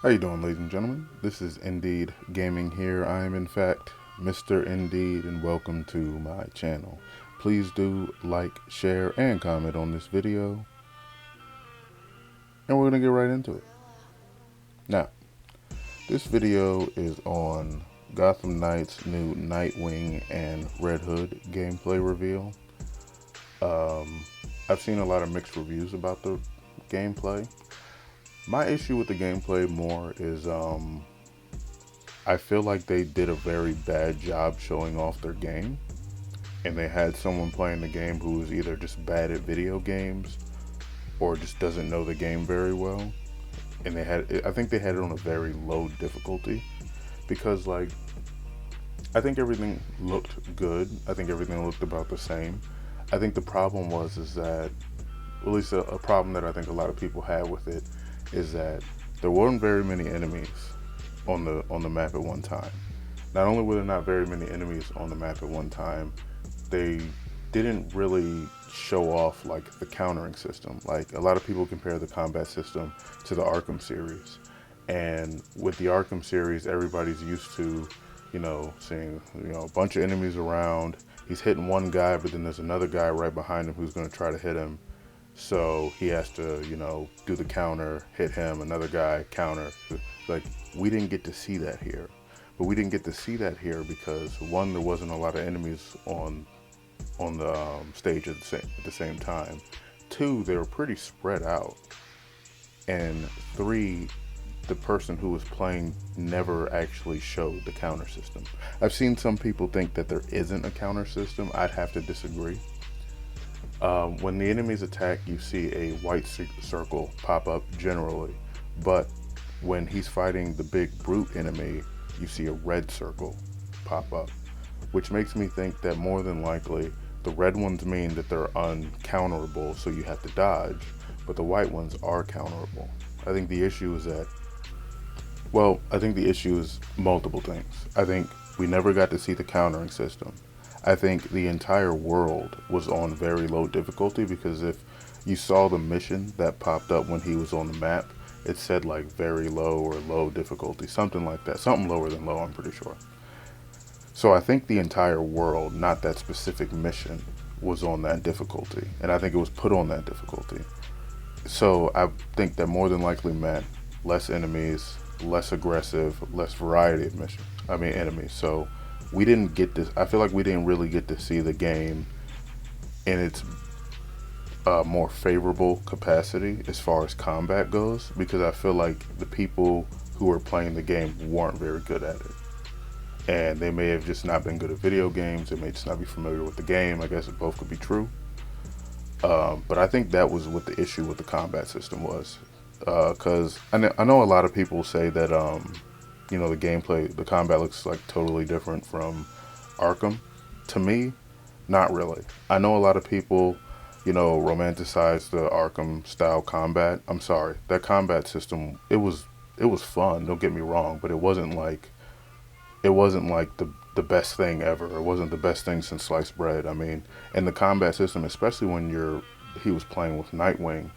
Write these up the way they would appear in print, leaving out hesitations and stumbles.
How you doing, ladies and gentlemen? This is Indeed Gaming here. I am in fact Mr. Indeed, and welcome to my channel. Please do like, share, and comment on this video, and we're gonna get right into it. Now, this video is on Gotham Knights' new Nightwing and Redhood gameplay reveal. I've seen a lot of mixed reviews about the gameplay. My issue with the gameplay more is I feel like they did a very bad job showing off their game, and they had someone playing the game who was either just bad at video games or just doesn't know the game very well. And I think they had it on a very low difficulty because, like, I think everything looked good. I think everything looked about the same. I think the problem is that, at least a problem that I think a lot of people had with it, is that there weren't very many enemies on the map at one time. Not only were there not very many enemies on the map at one time, they didn't really show off like the countering system. Like, a lot of people compare the combat system to the Arkham series, and with the Arkham series, everybody's used to, seeing a bunch of enemies around. He's hitting one guy, but then there's another guy right behind him who's going to try to hit him. So he has to, do the counter, hit him, another guy, counter. Like, we didn't get to see that here. But we didn't get to see that here because, one, there wasn't a lot of enemies on the stage at the same time. Two, they were pretty spread out. And three, the person who was playing never actually showed the counter system. I've seen some people think that there isn't a counter system. I'd have to disagree. When the enemies attack, you see a white circle pop up generally, but when he's fighting the big brute enemy, you see a red circle pop up, which makes me think that more than likely the red ones mean that they're uncounterable, so you have to dodge, but the white ones are counterable. I think the issue is multiple things. I think we never got to see the countering system. I think the entire world was on very low difficulty because if you saw the mission that popped up when he was on the map, it said like very low or low difficulty, something like that. Something lower than low, I'm pretty sure. So I think the entire world, not that specific mission, was on that difficulty. And I think it was put on that difficulty. So I think that more than likely meant less enemies, less aggressive, less variety of enemies. So we didn't get this. I feel like we didn't really get to see the game in its more favorable capacity as far as combat goes, because I feel like the people who were playing the game weren't very good at it. And they may have just not been good at video games. They may just not be familiar with the game. I guess it both could be true. But I think that was what the issue with the combat system was. Because I know a lot of people say that the gameplay, the combat looks like totally different from Arkham. To me, not really. I know a lot of people, romanticize the Arkham style combat. I'm sorry, that combat system, it was fun. Don't get me wrong, but it wasn't like the best thing ever. It wasn't the best thing since sliced bread. I mean, and the combat system, especially when he was playing with Nightwing,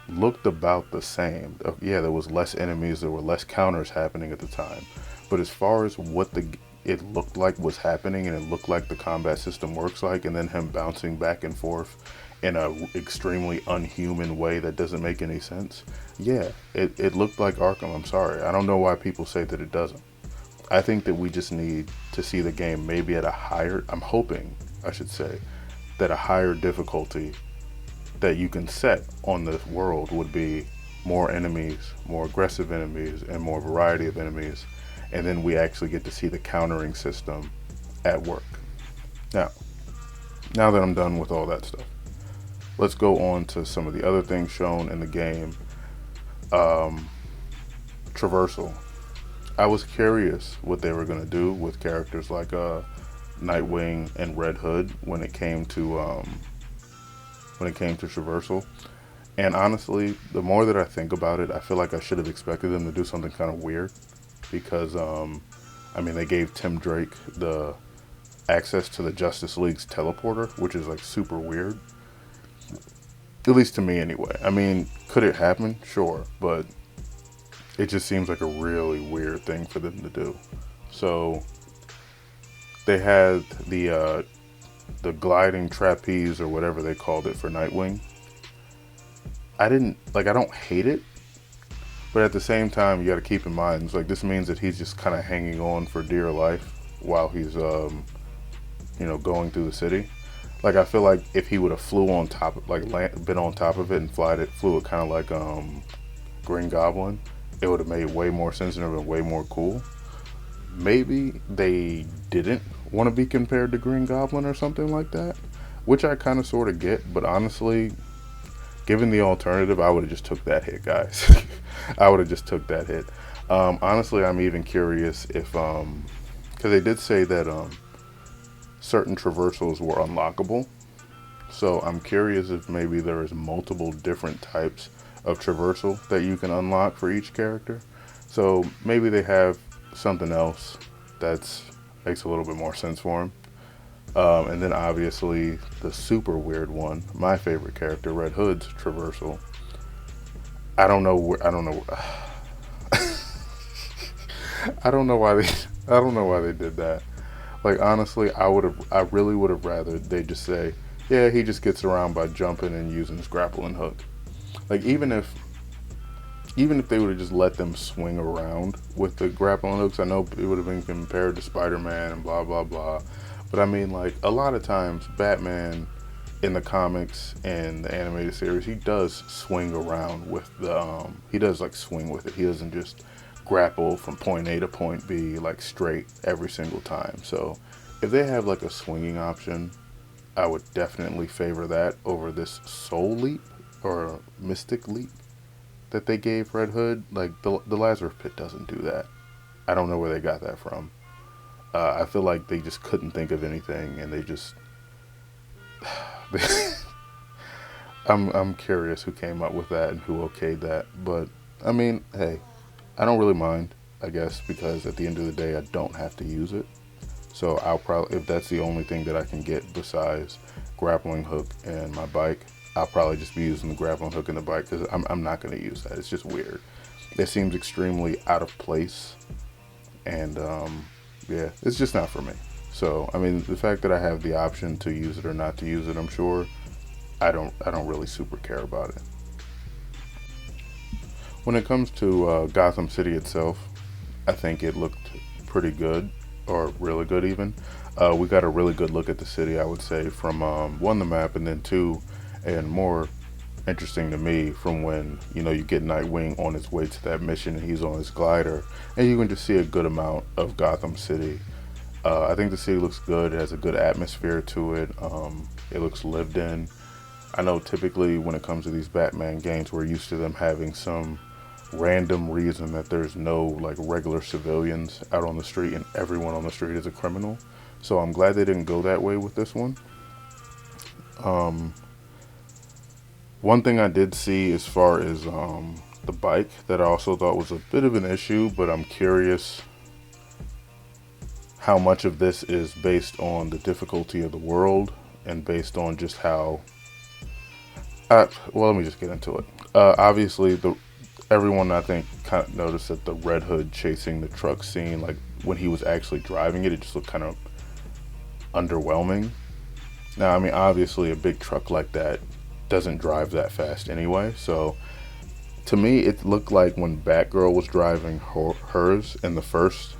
looked about the same. Yeah, there was less enemies, there were less counters happening at the time. But as far as what it looked like was happening, and it looked like the combat system works like, and then him bouncing back and forth in a extremely unhuman way that doesn't make any sense. Yeah, it looked like Arkham. I'm sorry. I don't know why people say that it doesn't. I think that we just need to see the game maybe at a higher, I'm hoping, I should say, that a higher difficulty that you can set on the world would be more enemies, more aggressive enemies, and more variety of enemies. And then we actually get to see the countering system at work. Now that I'm done with all that stuff, let's go on to some of the other things shown in the game. Traversal. I was curious what they were going to do with characters like Nightwing and Red Hood when it came to traversal. And honestly, the more that I think about it, I feel like I should have expected them to do something kind of weird because they gave Tim Drake the access to the Justice League's teleporter, which is like super weird. At least to me anyway. I mean, could it happen? Sure, but It just seems like a really weird thing for them to do. So they had the gliding trapeze or whatever they called it for Nightwing. I don't hate it, but at the same time, you got to keep in mind, it's like this means that he's just kind of hanging on for dear life while he's going through the city. Like I feel like if he would have flew on top, been on top of it and flew it kind of like Green Goblin, it would have made way more sense and it would have been way more cool. Maybe they didn't want to be compared to Green Goblin or something like that, which I kind of sort of get. But honestly, given the alternative, I would have just took that hit, guys. I would have just took that hit. Honestly, I'm even curious if because they did say that certain traversals were unlockable. So I'm curious if maybe there is multiple different types of traversal that you can unlock for each character. So maybe they have something else that's makes a little bit more sense for him. And then obviously the super weird one, my favorite character, Red Hood's traversal. I don't know where. I don't know. I don't know why they. I don't know why they did that. Like honestly, I really would have rather they just say, yeah, he just gets around by jumping and using his grappling hook. Like even if they would have just let them swing around with the grappling hooks, I know it would have been compared to Spider-Man and blah blah blah. But I mean, like a lot of times, Batman in the comics and the animated series, he does swing around with the. He does like swing with it. He doesn't just grapple from point A to point B like straight every single time. So if they have like a swinging option, I would definitely favor that over this soul leap or mystic leap that they gave Red Hood. Like the Lazarus Pit doesn't do that. I don't know where they got that from. I feel like they just couldn't think of anything, and they just. I'm curious who came up with that and who okayed that, but I mean, hey, I don't really mind, I guess, because at the end of the day, I don't have to use it. So I'll probably, if that's the only thing that I can get besides grappling hook and my bike, I'll probably just be using the grappling hook and the bike because I'm not going to use that. It's just weird. It seems extremely out of place, and yeah, it's just not for me. So I mean, the fact that I have the option to use it or not to use it, I'm sure I don't really super care about it. When it comes to Gotham City itself, I think it looked pretty good, or really good even. We got a really good look at the city, I would say, from one, the map, and then two, and more interesting to me, from when you get Nightwing on his way to that mission and he's on his glider, and you can just see a good amount of Gotham City. I think the city looks good. It has a good atmosphere to it. It looks lived in. I know typically when it comes to these Batman games, we're used to them having some random reason that there's no like regular civilians out on the street and everyone on the street is a criminal. So I'm glad they didn't go that way with this one. One thing I did see as far as the bike that I also thought was a bit of an issue, but I'm curious how much of this is based on the difficulty of the world and based on just how. Well, let me just get into it. Obviously, everyone I think kind of noticed that the Red Hood chasing the truck scene, like when he was actually driving it, it just looked kind of underwhelming. Now, I mean, obviously, a big truck like that doesn't drive that fast anyway. So, to me, it looked like when Batgirl was driving hers in the first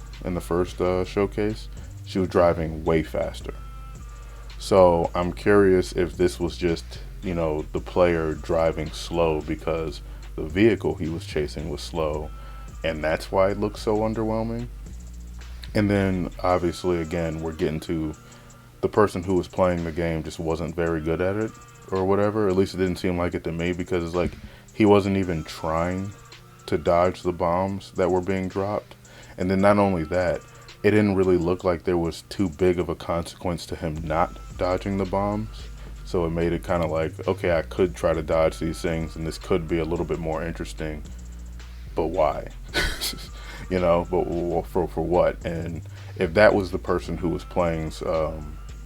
showcase, she was driving way faster. So I'm curious if this was just the player driving slow because the vehicle he was chasing was slow, and that's why it looked so underwhelming. And then obviously again we're getting to the person who was playing the game just wasn't very good at it or whatever. At least it didn't seem like it to me, because it's like he wasn't even trying to dodge the bombs that were being dropped. And then not only that, it didn't really look like there was too big of a consequence to him not dodging the bombs. So it made it kind of like, okay, I could try to dodge these things and this could be a little bit more interesting, but why? But for what? And if that was the person who was playing's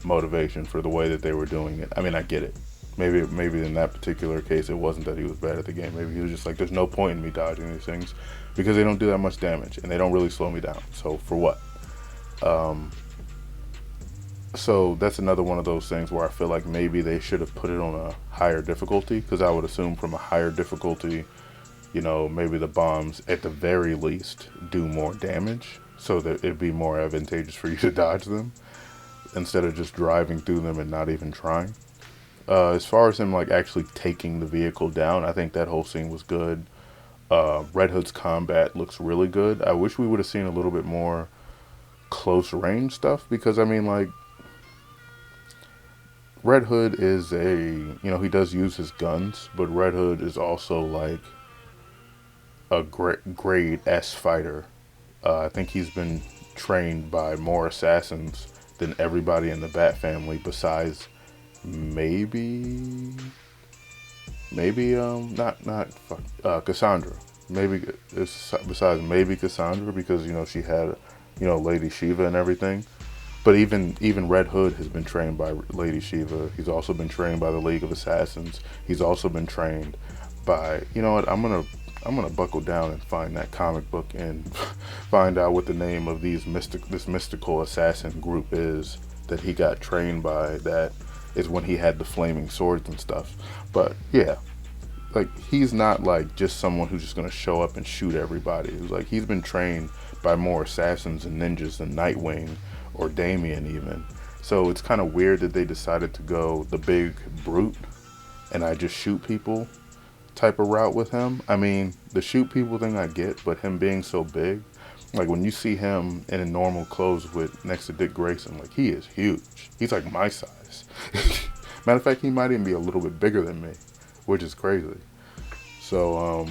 motivation for the way that they were doing it, I mean, I get it. Maybe in that particular case, it wasn't that he was bad at the game. Maybe he was just like, there's no point in me dodging these things because they don't do that much damage and they don't really slow me down. So for what? Um, so that's another one of those things where I feel like maybe they should have put it on a higher difficulty, because I would assume from a higher difficulty, maybe the bombs at the very least do more damage, so that it'd be more advantageous for you to dodge them instead of just driving through them and not even trying. As far as him like actually taking the vehicle down, I think that whole scene was good. Red Hood's combat looks really good. I wish we would have seen a little bit more close range stuff, because I mean, like, Red Hood is he does use his guns, but Red Hood is also like a grade S fighter. I think he's been trained by more assassins than everybody in the Bat family, besides maybe Cassandra. Maybe besides maybe Cassandra, because she had Lady Shiva and everything. But even Red Hood has been trained by Lady Shiva. He's also been trained by the League of Assassins. He's also been trained by, what, I'm gonna buckle down and find that comic book and find out what the name of this mystical assassin group is that he got trained by. That is when he had the flaming swords and stuff. But yeah, like, he's not like just someone who's just gonna show up and shoot everybody. It's like he's been trained by more assassins and ninjas than Nightwing or Damien even. So it's kind of weird that they decided to go the big brute and I just shoot people type of route with him. I mean, the shoot people thing I get, but him being so big, like when you see him in normal clothes next to Dick Grayson, like, he is huge. He's like my size. Matter of fact, he might even be a little bit bigger than me, which is crazy. So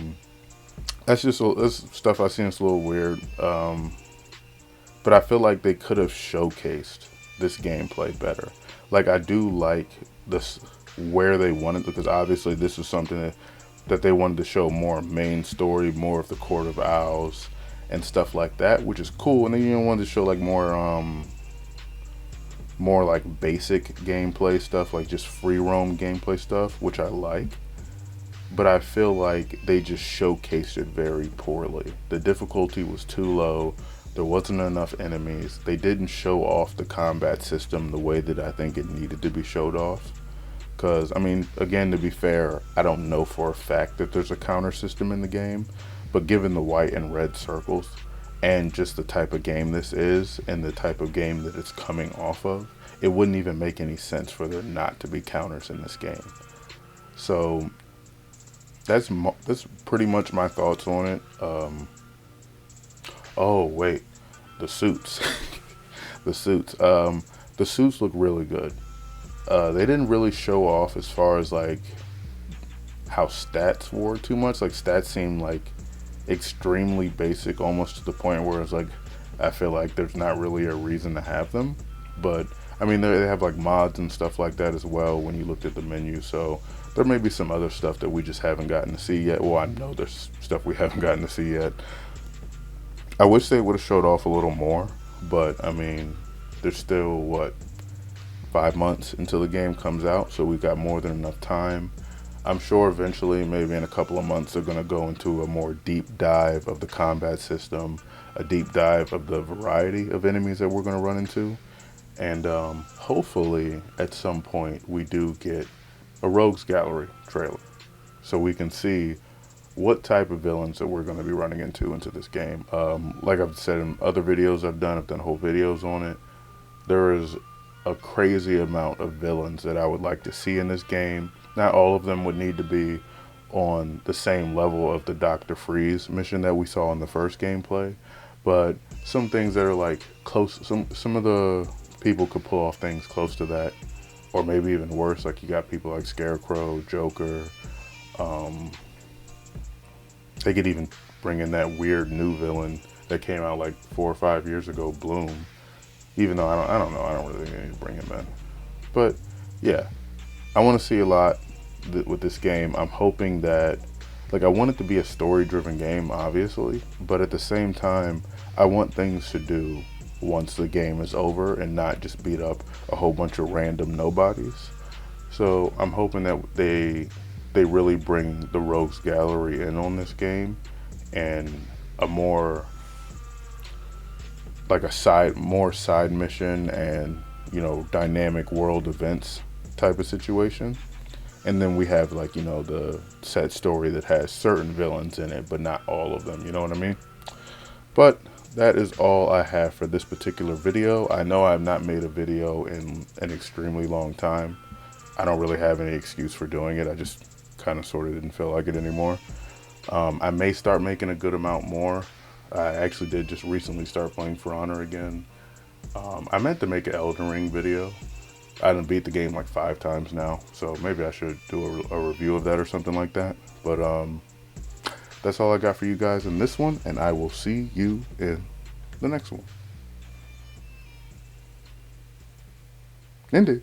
that's stuff I seen. It's a little weird. But I feel like they could have showcased this gameplay better. Like, I do like this where they wanted, because obviously this is something that they wanted to show more main story, more of the Court of Owls and stuff like that, which is cool. And then wanted to show like more like basic gameplay stuff, like just free roam gameplay stuff, which I like. But I feel like they just showcased it very poorly. The difficulty was too low. There wasn't enough enemies. They didn't show off the combat system the way that I think it needed to be showed off. Because, I mean, again, to be fair, I don't know for a fact that there's a counter system in the game. But given the white and red circles and just the type of game this is and the type of game that it's coming off of, it wouldn't even make any sense for there not to be counters in this game. So that's pretty much my thoughts on it. Oh wait, the suits. The suits look really good. They didn't really show off as far as like how stats were too much. Like, stats seem like extremely basic, almost to the point where it's like I feel like there's not really a reason to have them. But I mean, they have like mods and stuff like that as well when you looked at the menu. So there may be some other stuff that we just haven't gotten to see yet. Well, I know there's stuff we haven't gotten to see yet. I wish they would have showed off a little more, but I mean, there's still 5 months until the game comes out, so we've got more than enough time. I'm sure eventually, maybe in a couple of months, they're going to go into a more deep dive of the combat system, a deep dive of the variety of enemies that we're going to run into, and hopefully at some point we do get a Rogues Gallery trailer so we can see what type of villains that we're going to be running into this game. Like I've said in other videos I've done whole videos on it. There is a crazy amount of villains that I would like to see in this game. Not all of them would need to be on the same level of the Dr. Freeze mission that we saw in the first gameplay, but some things that are like close, some of the people could pull off things close to that, or maybe even worse. Like, you got people like Scarecrow, Joker. They could even bring in that weird new villain that came out like 4 or 5 years ago, Bloom. Even though I don't know, I don't really need to bring him in. But yeah, I want to see a lot with this game. I'm hoping that, like, I want it to be a story-driven game, obviously, but at the same time, I want things to do once the game is over and not just beat up a whole bunch of random nobodies. So I'm hoping that they really bring the Rogues Gallery in on this game, and a more like a side mission, and dynamic world events type of situation. And then we have, like, the set story that has certain villains in it, but not all of them. You know what I mean? But that is all I have for this particular video. I know I've not made a video in an extremely long time. I don't really have any excuse for doing it. I just kind of sort of didn't feel like it anymore. I may start making a good amount more. I actually did just recently start playing For Honor again. I meant to make an Elden Ring video. I done beat the game like 5 times now, so maybe I should do a review of that or something like that. But that's all I got for you guys in this one, and I will see you in the next one. Indeed.